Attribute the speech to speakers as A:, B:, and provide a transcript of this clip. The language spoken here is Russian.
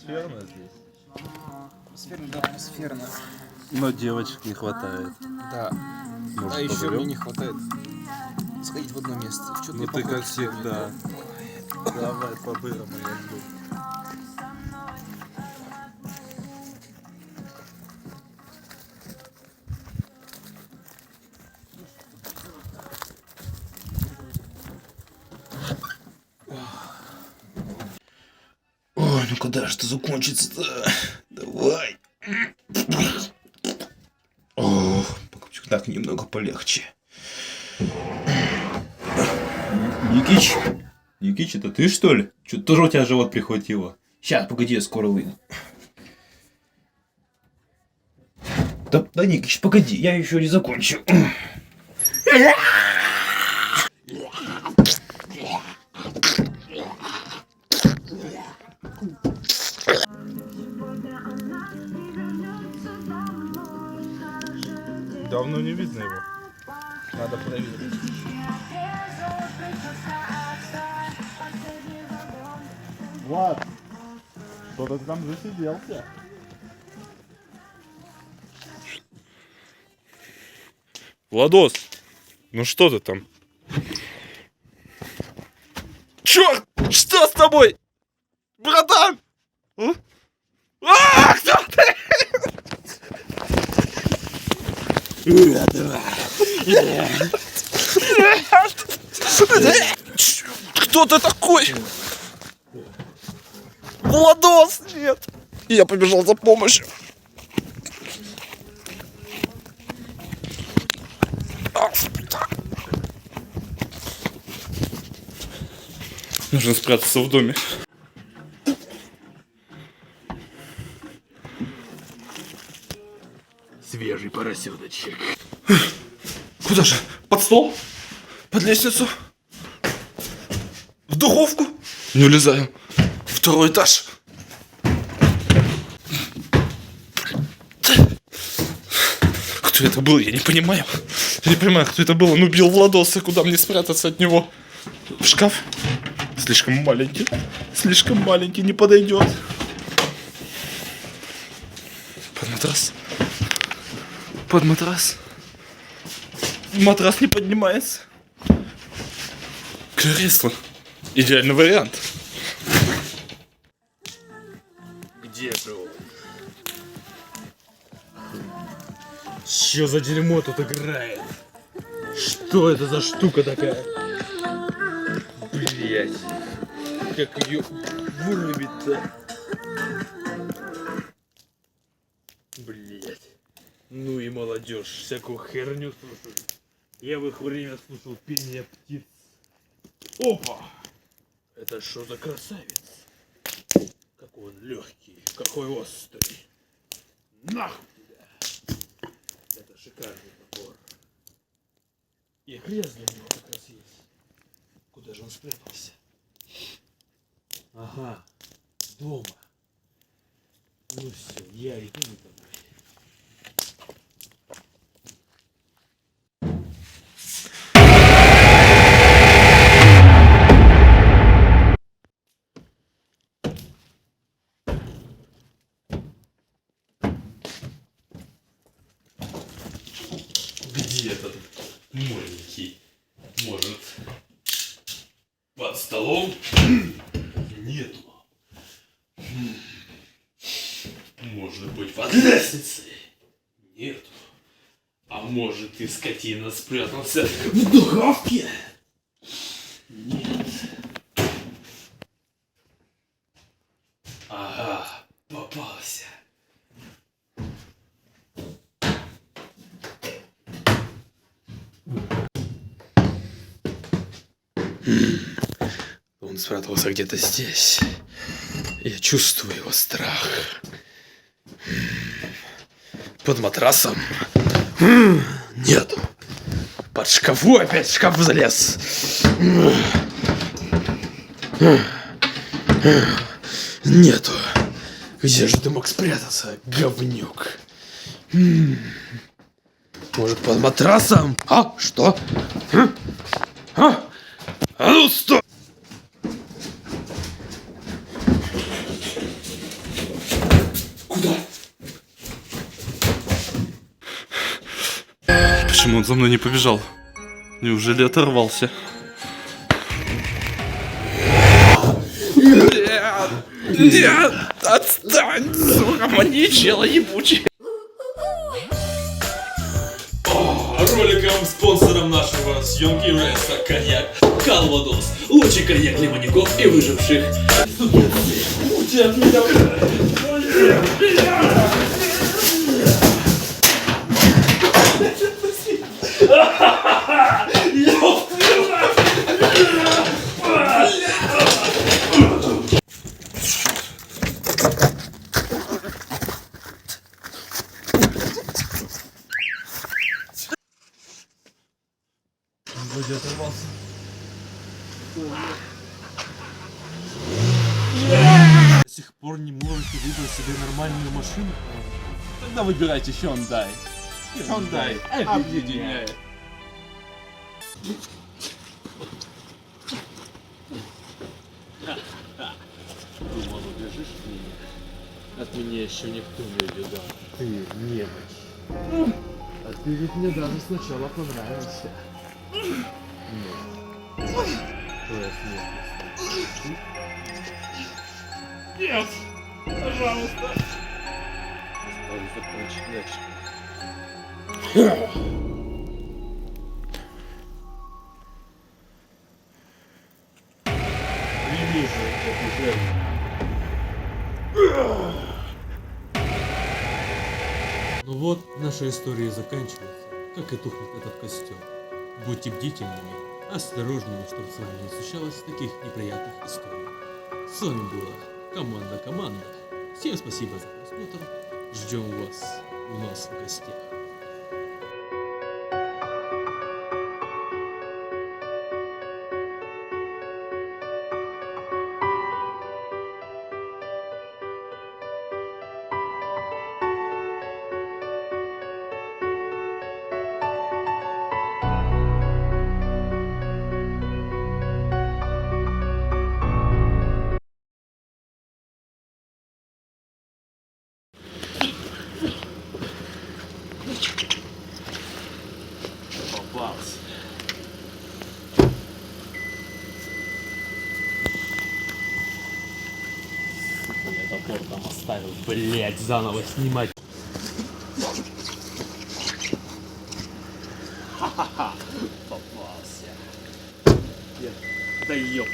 A: атмосферно здесь.
B: Атмосферно, да, атмосферно.
A: Но девочек не хватает.
B: Да.
A: Может,
B: А еще
A: позовем?
B: мне не хватает сходить в одно место.
A: Ну ты как всегда. Давай по-бырому, я жду.
B: Ой, ну когда же это закончится-то? Давай. О, так немного полегче. Никич? Никич, это ты что ли? Что, тоже у тебя живот прихватило? Сейчас, погоди, я скоро выйду. Да, Никич, погоди, я еще не закончил.
A: Давно не видно его. Надо проверить. Влад, кто-то там засиделся.
C: Владос, ну что ты там? Черт! Что с тобой? Братан! Кто ты? Кто ты такой? Владос, нет! Я побежал за помощью. Нужно спрятаться в доме.
B: Свежий поросеночек.
C: Куда же? Под стол? Под лестницу? В духовку? Не улезаю. Второй этаж. Кто это был? Я не понимаю. Я не понимаю, кто это был. Он убил Владоса. Куда мне спрятаться от него? В шкаф? Слишком маленький. Слишком маленький. Не подойдет. Под матрас. Под матрас. Матрас не поднимается. Кресло. Идеальный вариант.
B: Где же он?
D: Чё за дерьмо тут играет? Что это за штука такая? Блять. Как ее вырубить-то? Блять. Ну и молодежь, всякую херню слушают. Я в их время слушал пение птиц. Опа! Это что за красавец? Какой он легкий, какой острый. Нахуй тебя! Это шикарный набор. И крест для него как раз есть. Куда же он спрятался? Ага, дома. Ну все, я иду домой.
C: Где этот маленький? Может, под столом? Нету. Может быть, под лестницей? Нету. А может, ты, скотина, спрятался в духовке? Нет. Ага, попался. Он спрятался где-то здесь. Я чувствую его страх. Под матрасом? Нету. Под шкафу опять в шкаф залез. Нету. Где же ты мог спрятаться, говнюк? Может, под матрасом? А? Что? А ну, стой! за мной не побежал? Неужели оторвался? Нет! Нет! Отстань, сука, маньячела ебучий!
B: Роликом спонсором нашего съемки является коньяк Калвадос. Лучший коньяк для маньяков и выживших.
A: Вроде оторвался. До сих пор не можете выбрать себе нормальную машину? Тогда выбирайте Hyundai. Hyundai объединяет.
D: Думал, убежишь меня? От меня еще никто не убегал. Ты немощь. А ты ведь мне даже сначала понравился. Нет. Твоя смерть. Нет! Пожалуйста! Оставлю закончить начато. Прими же эту жертву. Ну вот, наша история заканчивается, как и тухнет этот костер. Будьте бдительными, осторожными, чтобы с вами не случалось таких неприятных историй. С вами была команда. Всем спасибо за просмотр. Ждем вас у нас в гостях. Попался. Я топор там оставил, блять, заново снимать. Ха-ха-ха, попался. Да ёп.